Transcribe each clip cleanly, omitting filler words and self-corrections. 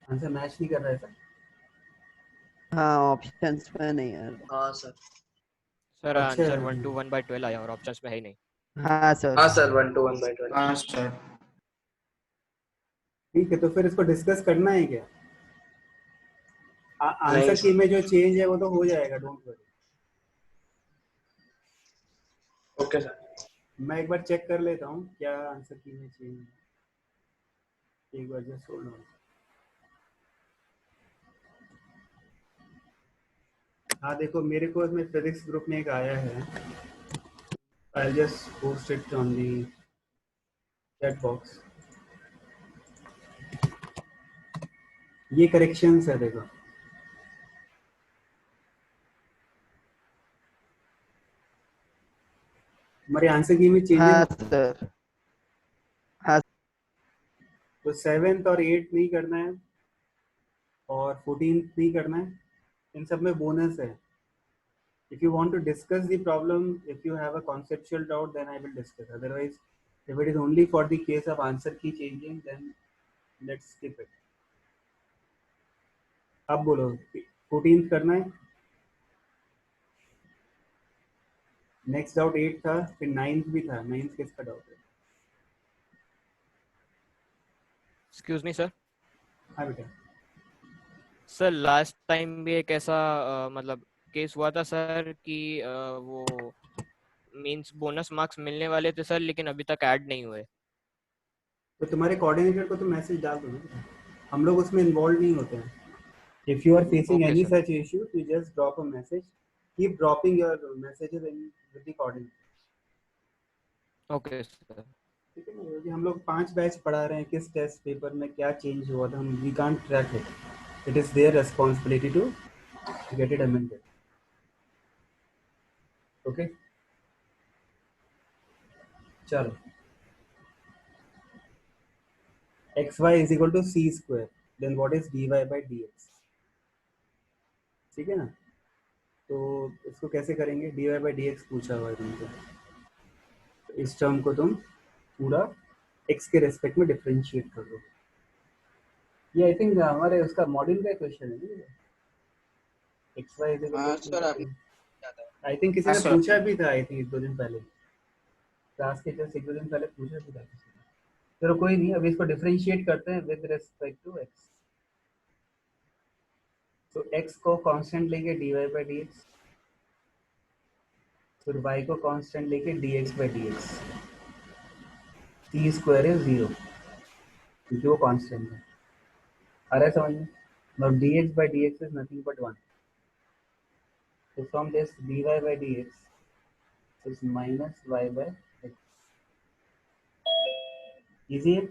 Answer match नहीं कर रहा है सर। हाँ ऑप्शंस में नहीं है। हाँ सर। सर अच्छा आंसर 1 to 1/12 आया और ऑप्शंस में है ही नहीं। हाँ सर। हाँ सर 1 to 1/12। हाँ सर। ठीक है, तो फिर इसको डिस्कस करना है क्या? नहीं आंसर की सर। में जो चेंज है वो तो हो जाएगा, डोंट वरी। Okay sir. मैं एक बार चेक कर लेता हूँ क्या आंसर की में चेंज है, एक बार जस्ट होल्ड ऑन। हाँ देखो, मेरे को इसमें फिजिक्स ग्रुप में एक आया है, I just post it on the chat box. ये करेक्शंस है देखो। हमारे आंसर की में चेंजेस। हाँ सर। हाँ तो 7th और 8th नहीं करना है और 14th नहीं करना है, इन सब में बोनस है। if you want to discuss the problem, if you have a conceptual doubt, then I will discuss. Otherwise, if it is only for the case of answer key changing, then let's skip it. अब बोलो 14th करना है, next doubt 8 था, फिर 9th भी था। 9th किसका doubt है? Excuse me sir. हाँ बेटा। सर लास्ट टाइम भी एक ऐसा मतलब केस हुआ था सर कि वो मींस बोनस मार्क्स मिलने वाले थे सर, लेकिन अभी तक ऐड नहीं हुए। तो तुम्हारे कोऑर्डिनेटर को तो मैसेज डाल दो ना, हम लोग उसमें इन्वॉल्व नहीं होते हैं। If you are facing okay any sir. such issue, you just drop a message. Keep dropping your messages in with the coordinator. Okay sir. ठीक है ना, क्योंकि हम लोग 5 बैच पढ़ा रहे हैं, किस टेस्ट पेपर में क्या चेंज हुआ था, हम we can't track it. It is their responsibility to get it amended. Okay, चलो। xy is equal to c square, then what is dy by dx? ठीक है ना, तो इसको कैसे करेंगे? dy by dx पूछा हुआ है तुमको, तो इस टर्म को तुम पूरा x के रेस्पेक्ट में डिफरेंशिएट कर दो। ये आई थिंक हमारे उसका मॉड्यूल का क्वेश्चन है। एक्स वाई इज इक्वल हाँ टू, सर अभी याद आया। आई थिंक किसी हाँ ने सर। पूछा भी था, आई थिंक 1-2 दिन पहले, क्लास के जस्ट 1-2 दिन पहले पूछा भी था किसी ने। चलो कोई नहीं, अभी इसको डिफरेंशिएट करते हैं विद रिस्पेक्ट टू एक्स। तो एक्स को कांस्टेंट लेके dy बाई डी एक्स, फिर y को कांस्टेंट लेके dx by d x. C square is 0 क्योंकि वो कांस्टेंट है। आ रहा है समझ में? now dx by dx is nothing but 1. So from this dy by dx is minus y by x. Easy है?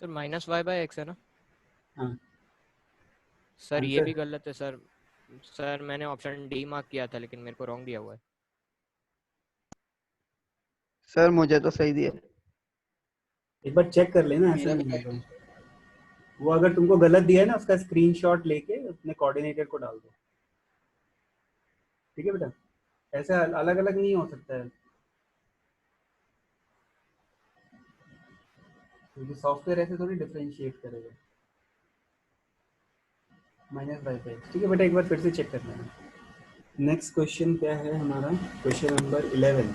सर -y/x है ना? हाँ। सर ये आंसर भी गलत है सर। सर मैंने ऑप्शन डी मार्क किया था लेकिन मेरे को रॉन्ग दिया हुआ है। सर मुझे तो सही दिया। एक बार चेक कर लेना, ऐसा मेरा भी नहीं है तो। राइट है। वो अगर तुमको गलत दिया है ना, उसका स्क्रीनशॉट लेके अपने कोऑर्डिनेटर को डाल दो। ठीक है बेटा, ऐसा अलग अलग नहीं हो सकता है, क्योंकि सॉफ्टवेयर ऐसे थोड़ी डिफरेंशिएट करेगा। -y/x। ठीक है बेटा, एक बार फिर से चेक करना है। नेक्स्ट क्वेश्चन क्या है हमारा? Question number 11।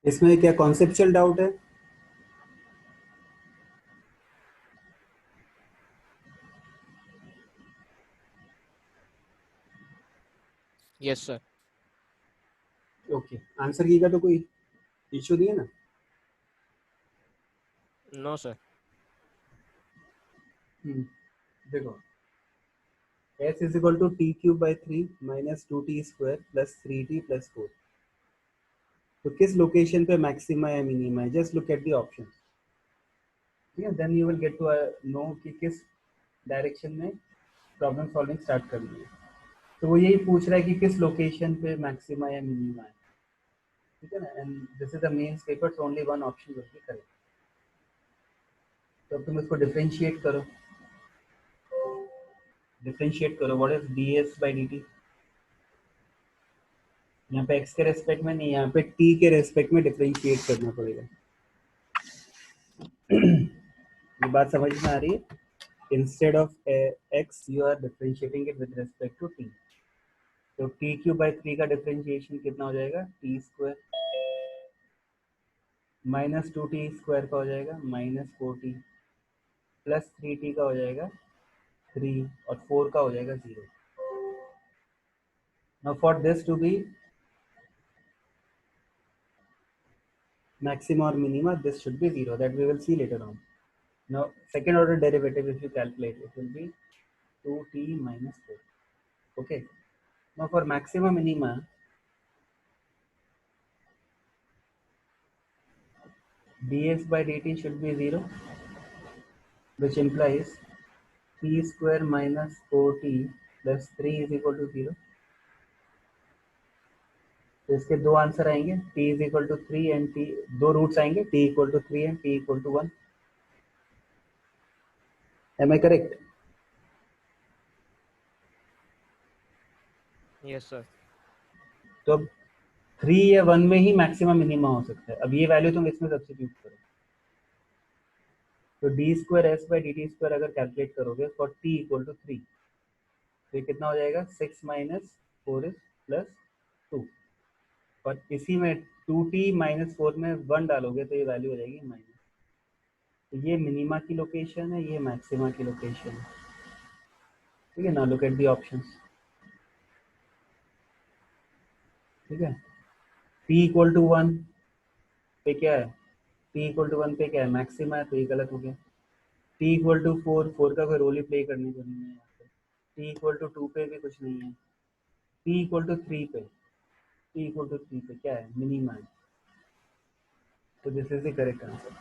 इसमें क्या कॉन्सेप्चुअल डाउट है? Yes sir. ओके, आंसर की का तो कोई इशू नहीं है ना? No sir. देखो s is equal to t cube by 3 minus 2t square plus 3t plus 4. तो किस लोकेशन पे मैक्सिमा या मिनिमा है? Just look at the option, ठीक है, then you will get to know कि किस डायरेक्शन में प्रॉब्लम सॉल्विंग स्टार्ट करनी है। तो वो यही पूछ रहा है कि किस लोकेशन पे मैक्सिमा या मिनिमा है, ठीक है ना, and this is the mains paper, so only one option will be correct. तो अब तुम इसको डिफरेंशिएट करो, what is ds by dt। यहाँ पे x के रेस्पेक्ट में नहीं, यहाँ पे t के रेस्पेक्ट में डिफरेंशिएट करना पड़ेगा। ये बात समझ में आ रही है? Instead of x you are differentiating it with respect to t। तो t क्यूब बाय 3 का डिफरेंशिएशन कितना हो जाएगा? t square minus 2t square का हो जाएगा माइनस 4t प्लस 3t का हो जाएगा 3 और 4 का हो जाएगा 0। Now for this to be maxima or minima, this should be 0, that we will see later on. Now second order derivative, if you calculate, it will be 2t minus 4. Okay, now for maxima minima, ds by dt should be 0, which implies t square minus 4t plus 3 is equal to 0. तो इसके दो answer आएंगे, t is equal to 3 and t, दो roots आएंगे, t equal to 3 and t equal to 1. Am I correct? Yes sir. तो अब 3 या 1 में ही मैक्सिमम मिनिमा हो सकता है। अब ये वैल्यू तुम इसमें सब्स्टिट्यूट करो, तो D square S by D T square अगर कैलकुलेट करोगे फॉर टी इक्वल टू 3, तो ये कितना हो जाएगा? 6 माइनस 4 प्लस 2, और इसी में 2t माइनस 4 में 1 डालोगे तो ये वैल्यू हो जाएगी माइनस। तो ये मिनिमा की लोकेशन है, ये मैक्सिमा की लोकेशन है, ठीक है ना। लुक एट दी ऑप्शंस, ठीक है। t इक्वल टू 1 पे क्या है? t इक्वल टू 1 पे क्या है? मैक्सिमा है, तो ये गलत हो गया। t इक्वल टू 4 का कोई रोल ही प्ले करने को नहीं है यहाँ पे। t इक्वल टू 2 पे भी कुछ नहीं है। t इक्वल टू 3 पे, t इक्वल टू 3 पे क्या है? मिनिमा है। तो this is the correct answer.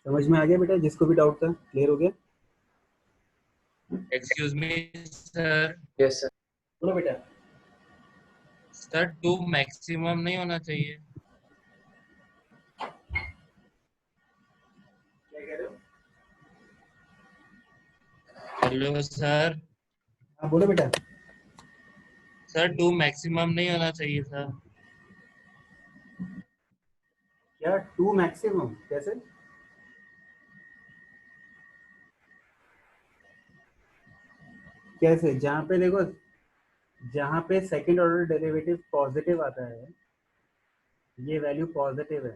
समझ में आ गया बेटा? जिसको भी डाउट था क्लियर हो गया? Excuse me sir. Yes, sir. बोलो बेटा। सर 2 मैक्सिमम नहीं होना चाहिए? क्या कह रहे हो? Hello sir. हाँ बोलो बेटा। सर 2 मैक्सिमम नहीं होना चाहिए सर? क्या 2 मैक्सिमम? कैसे? कैसे? जहाँ पे देखो, जहाँ पे सेकंड ऑर्डर डेरिवेटिव पॉजिटिव आता है, ये वैल्यू पॉजिटिव है,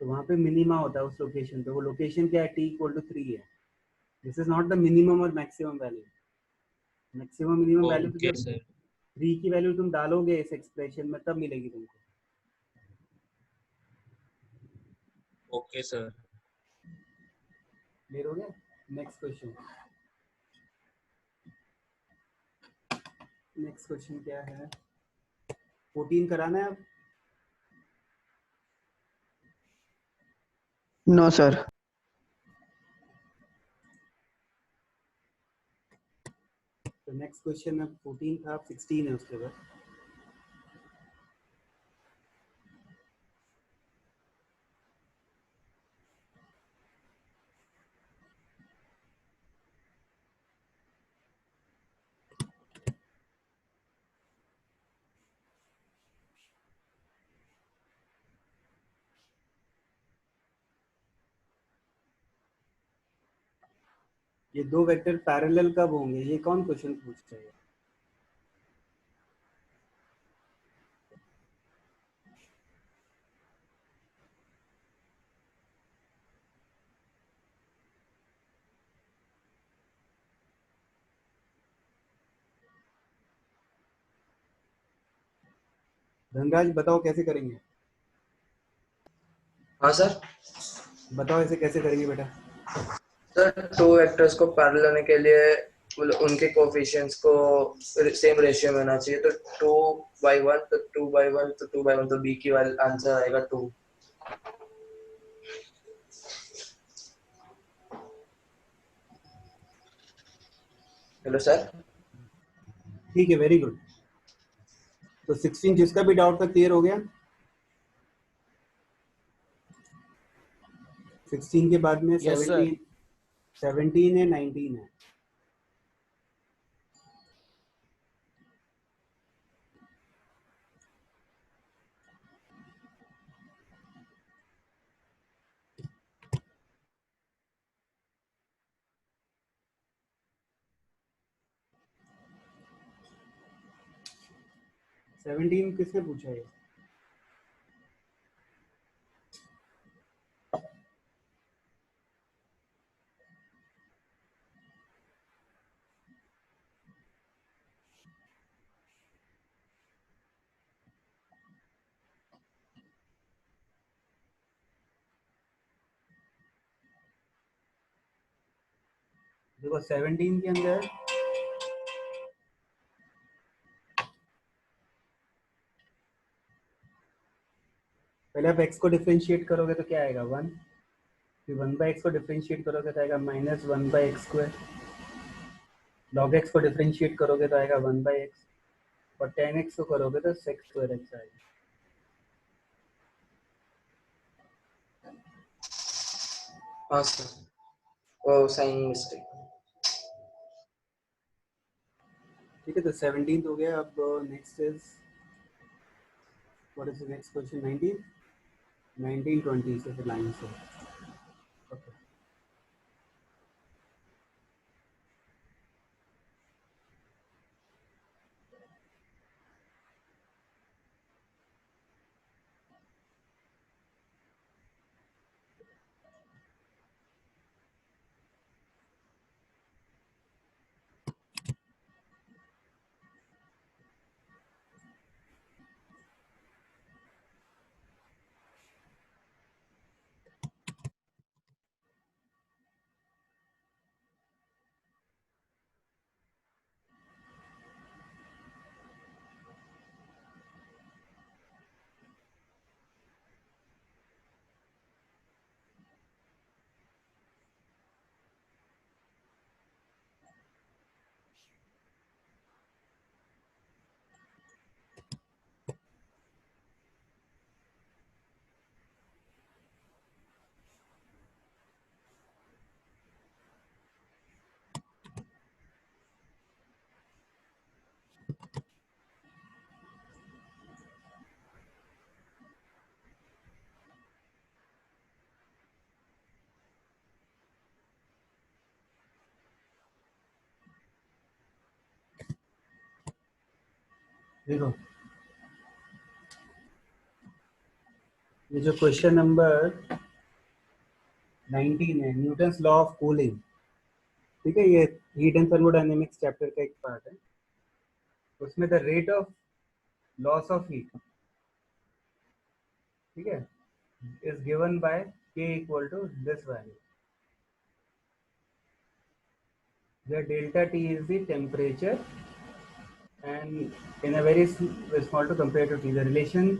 तो वहाँ पे मिनिमा होता है उस लोकेशन पे। वो लोकेशन क्या है? t इक्वल टू 3 है। This is not the minimum और maximum value. Maximum minimum value तो ओके जब सर। 3 की वैल्यू तुम डालोगे इस एक्सप्रेशन में तब मिलेगी तुमको। Okay sir. क्लियर हो गया? Next question. नेक्स्ट क्वेश्चन क्या है? 14 कराना है अब? No sir. तो नेक्स्ट क्वेश्चन अब 14 था, अब 16 है उसके बाद। ये दो वेक्टर पैरेलल कब होंगे? ये कौन क्वेश्चन पूछता है? धनराज बताओ कैसे करेंगे, हाँ सर। बताओ ऐसे कैसे करेंगे बेटा। सर टू वेक्टर्स को पैरेलल होने के लिए उनके कोफिशिएंट्स को सेम रेशियो में होना चाहिए, तो 2/1 तो 2/1 तो 2/1 तो बी की वाली आंसर आएगा 2। Hello sir. ठीक है, वेरी गुड। तो 16 जिसका भी डाउट था क्लियर हो गया। 16 के बाद में यस सर। 17 है, 19 है। सेवनटीन किसने पूछा है? देखो 17 के अंदर पहले आप x को डिफरेंशिएट करोगे तो क्या आएगा 1, फिर 1/x को डिफरेंशिएट करोगे तो आएगा -1/x²। log x को डिफरेंशिएट करोगे तो आएगा 1/x, और 10x को करोगे तो sec²x आएगा। हाँ सर, ओ साइन मिस्टेक। ठीक है, तो 17 हो गया। अब next is what is the next question? 19, 19, 20 से फिर लाइन से। ओके, देखो ये जो क्वेश्चन नंबर 19 है, न्यूटन्स लॉ ऑफ कूलिंग। ठीक है, ये हीट एंड थर्मोडायनेमिक्स चैप्टर का एक पार्ट है। उसमें the rate of loss of heat, ठीक है, is given by k equal to this value, where delta T is the temperature and in a very small to compare to T the relation।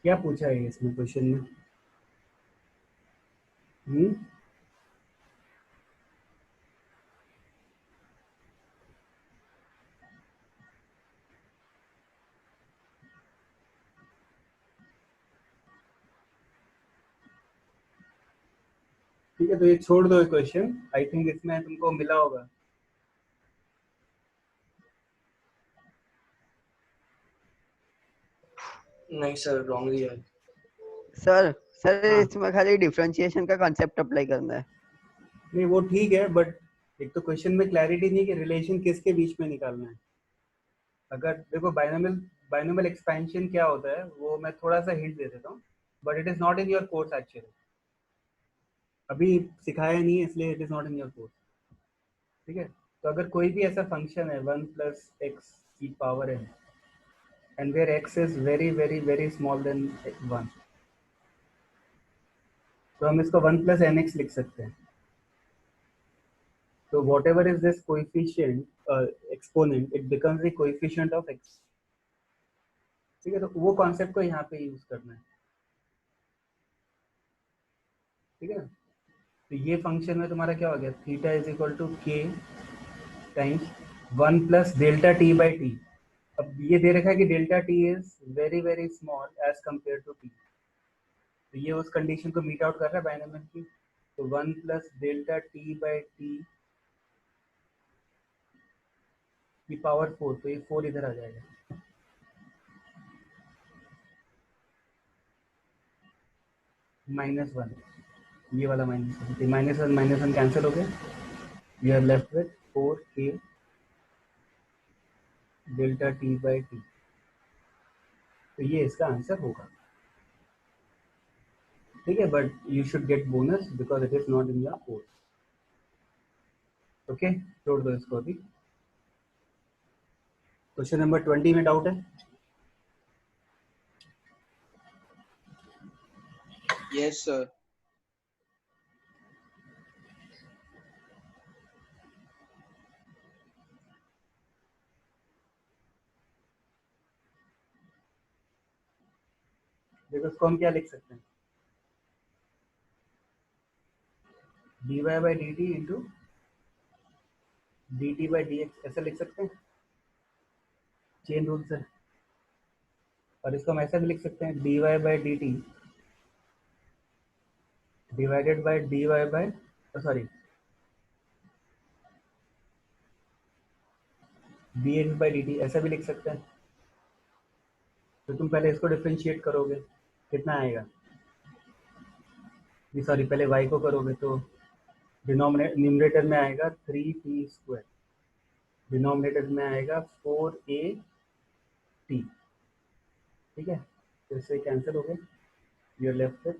क्या पूछा है इसमें question में? ठीक है, तो ये छोड़ दो क्वेश्चन, आई थिंक इसमें तुमको मिला होगा। नहीं सर, रॉन्गली है। सर सर हाँ, इसमें खाली डिफरेंशिएशन का कॉन्सेप्ट अप्लाई करना है। नहीं वो ठीक है, बट एक तो क्वेश्चन में क्लैरिटी नहीं है कि रिलेशन किसके बीच में निकालना है। अगर देखो बाइनोमियल एक्सपेंशन क्या होता है वो मैं थोड़ा सा हिंट दे देता हूँ, but it is not in your course actually, अभी सिखाया नहीं है इसलिए it is not in your course. ठीक है, तो अगर कोई भी ऐसा फंक्शन है 1 प्लस एक्स की power n and where x is very very very small then 1, तो हम इसको 1 प्लस एन एक्स लिख सकते हैं. तो what ever is this coefficient exponent, it becomes the coefficient of x. ठीक है, तो वो कॉन्सेप्ट को यहाँ पे यूज करना है. ठीक है, तो ये फंक्शन में तुम्हारा क्या हो गया, theta is equal to k times 1 plus delta t by t. अब ये दे रखा है कि delta t is very very small as compared to t, तो ये उस कंडीशन को मीट आउट कर रहा है बाइनोमियल की. तो 1 plus delta t by T की पावर 4, तो ये 4 इधर आ जाएगा. -1, ये वाला -1 कैंसिल हो गया. We are left with 4k delta t by t. तो ये इसका आंसर होगा. ठीक है, but you should get bonus because it is not in your course. Okay, छोड़ दो इसको अभी. क्वेश्चन नंबर 20 में डाउट है? Yes, sir. देखो इसको हम क्या लिख सकते हैं, dy by D T into D T by d x, ऐसा लिख सकते हैं चेन रूल से. और इसको हम ऐसा भी लिख सकते हैं dy by D T divided by dy by, sorry, dx by D T, ऐसा भी लिख सकते हैं. तो तुम पहले इसको डिफ्रेंशिएट करोगे, कितना आएगा, सॉरी पहले y को करोगे तो न्यूमरेटर में आएगा 3t², डिनोमिनेटर में आएगा 4at. ठीक है, तो इससे कैंसिल हो गए. You are left with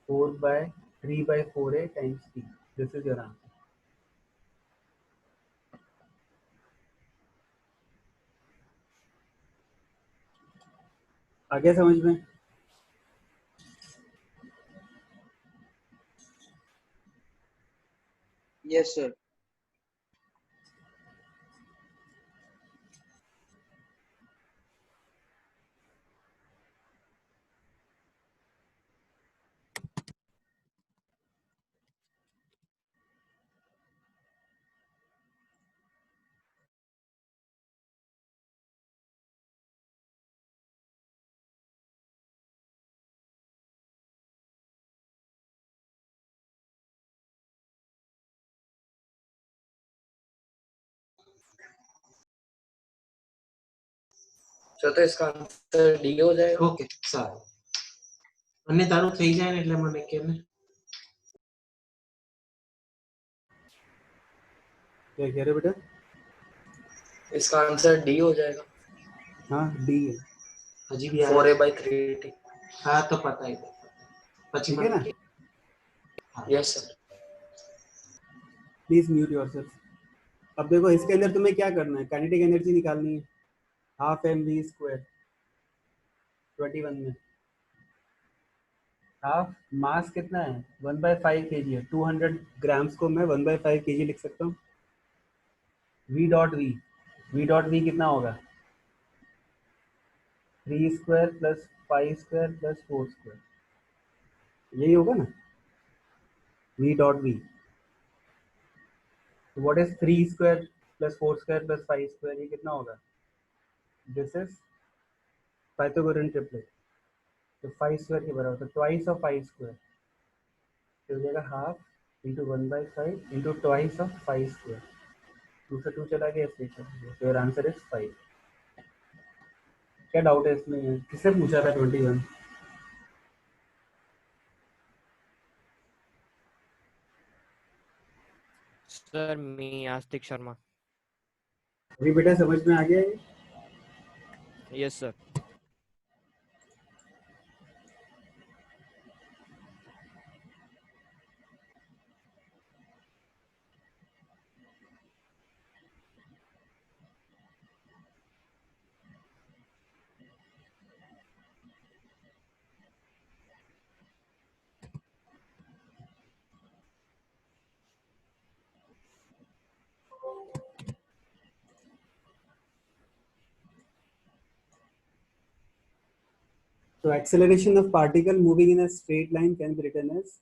3/4a times t. This is your answer. आगे समझ में? Yes, sir. तो इसका आंसर डी हो जाएगा. ઓકે સારું, અને તારું થઈ જાય ને એટલે મને કે ને. क्या कह रहे हो बेटा? इसका आंसर डी हो जाएगा. हाँ डी है. હજી બી 4a/3t. હા તો પતાઈ દે પછી ठीक है ना? Yes sir. Please mute yourself. अब देखो इसके अंदर तुम्हें क्या करना है, काइनेटिक एनर्जी निकालनी है, हाफ एम वी स्क्वायर 21 में. हाफ मास कितना है, 1/5 kg है. 200 ग्राम्स को मैं 1/5 kg लिख सकता हूँ. वी डॉट वी कितना होगा, 3² प्लस 5² प्लस 4², यही होगा ना v dot v. What is 3² plus 4² plus 5², ये कितना होगा, दिस इज पाइथागोरन ट्रिपलेट. तो 5² के बराबर, तो ट्वाइस ऑफ 5², तो हो जाएगा half into 1/5 into twice of 5². 2 से 2 चला गया, इसलिए तो योर आंसर इज 5. क्या डाउट है इसमें, किसने पूछा था 21? सर मी आस्तिक शर्मा. अभी बेटा समझ में आ गया ये? Yes sir. So acceleration of particle moving in a straight line can be written as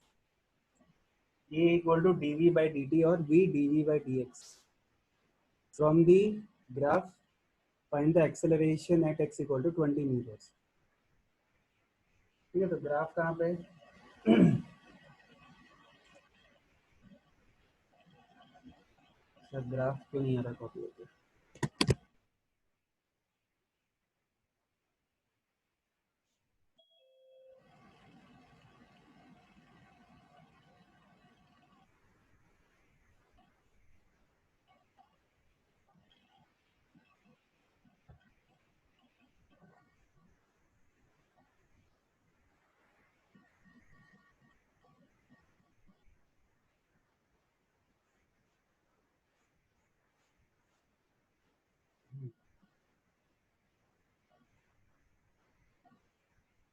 a equal to dv by dt or v dv by dx. From the graph, find the acceleration at x equal to 20 meters. ठीक है, तो graph कहाँ पे है? Sir graph क्यों नहीं आ रहा copy होकर?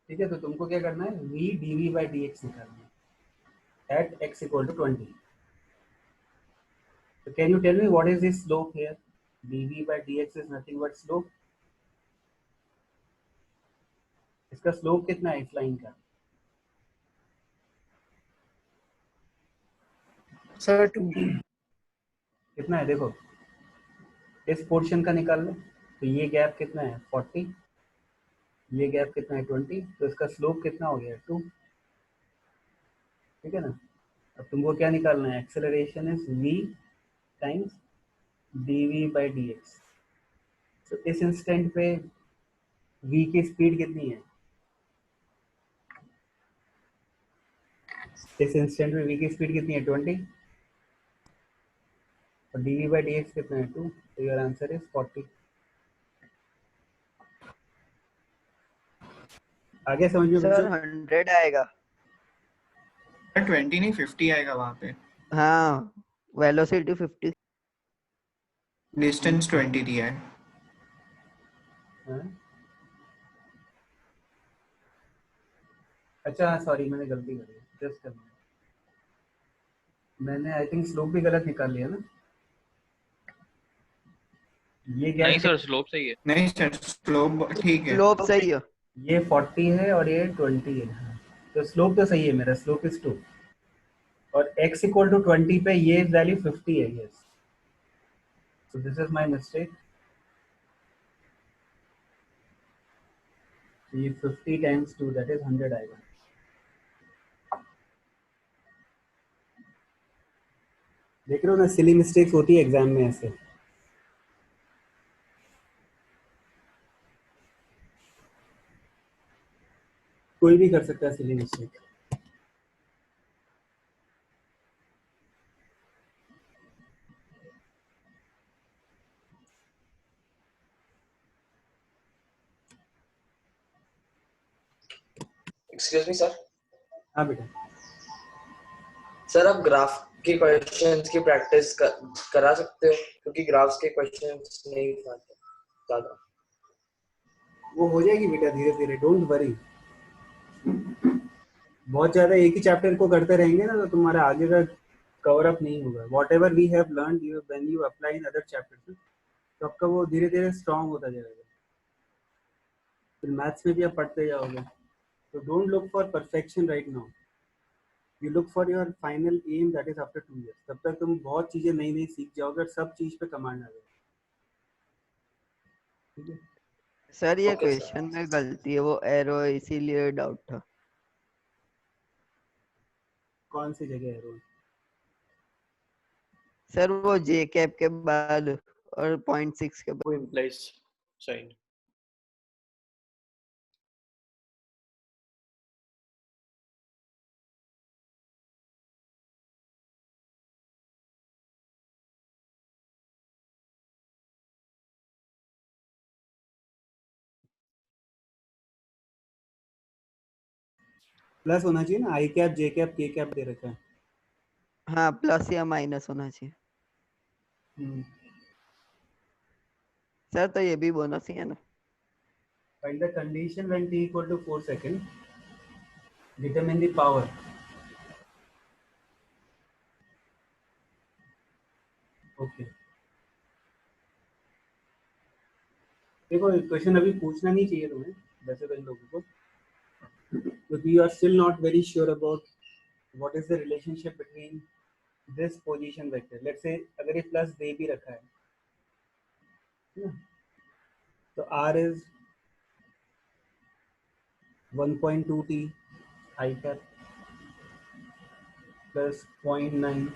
ठीक है, तो तुमको क्या करना है, v dv by dx निकालना है at x equal to 20. So can you tell me what is this slope here? dv by dx is nothing but slope. इसका स्लोप कितना है इस लाइन का? सर 2 कितना है देखो, इस पोर्शन का निकाल लो, तो ये गैप कितना है 40, ये गैप कितना है 20, तो इसका स्लोप कितना हो गया 2. ठीक है ना? अब तुमको क्या निकालना है, acceleration is v times dv by dx. तो इस इंस्टेंट पे v की स्पीड कितनी है, इस इंस्टेंट में v की स्पीड कितनी है 20 और dv by dx कितना है 2, तो योर आंसर इज 40. आगे समझ में सर बच्चों? 100 आएगा. 20 नहीं 50 आएगा वहां पे. हाँ, वेलोसिटी 50. डिस्टेंस 20 दिया है. हाँ? अच्छा सॉरी, मैंने गलती करी, जस्ट करना, मैंने आई थिंक स्लोप भी गलत निकाल लिया ना. ये गैप नहीं सर, स्लोप सही है. नहीं सर, स्लोप ठीक है. स्लोप सही है. ये 40 है और ये 20 है. हाँ, तो स्लोप तो सही है मेरा, स्लोप इज 2 और x इक्वल टू 20 पे ये वैल्यू 50 है. Yes, so this is my mistake. ये 50 टाइम्स 2 दैट इज 100 आएगा. देख रहे हो ना, सिली मिस्टेक्स होती है एग्जाम में ऐसे. कोई भी कर सकता है silly mistake. Excuse me sir. हाँ बेटा. सर आप ग्राफ के क्वेश्चंस की प्रैक्टिस करा सकते हो, क्योंकि ग्राफ्स के क्वेश्चंस नहीं आते ज्यादा. वो हो जाएगी बेटा धीरे धीरे, डोंट वरी. बहुत ज़्यादा एक ही चैप्टर को करते रहेंगे ना तो तुम्हारा आगे का कवर अप नहीं होगा. Whatever we have learn you when you apply in other chapters, तो आपका वो धीरे धीरे स्ट्रांग होता जाएगा. फिर मैथ्स में भी आप पढ़ते जाओगे. तो don't look for perfection right now, you look for your final aim that is after 2 years. तब तक तुम बहुत चीज़ें नई नई सीख जाओगे और सब चीज़ पे कमांड आ जाएगा. ठीक है सर ये Okay, sir. क्वेश्चन में गलती है, वो एरो इसीलिए डाउट था. कौन सी जगह है रोल? सर वो जे कैप के बाद और 0.6 के बाद. वो implies sign. प्लस होना चाहिए ना, आई कैप जे कैप के कैप दे रखा है. हाँ, प्लस या माइनस होना चाहिए. सर तो ये भी बोनस ही है ना. Find the condition when t equal to 4 seconds. Determine the power. Okay. देखो क्वेश्चन अभी पूछना नहीं चाहिए तुम्हें वैसे तो इन लोगों को, But you are still not very sure about what is the relationship between this position vector. Let's say अगर ये plus दे भी रखा है ना, तो R is 1.2 t I cap plus 0.9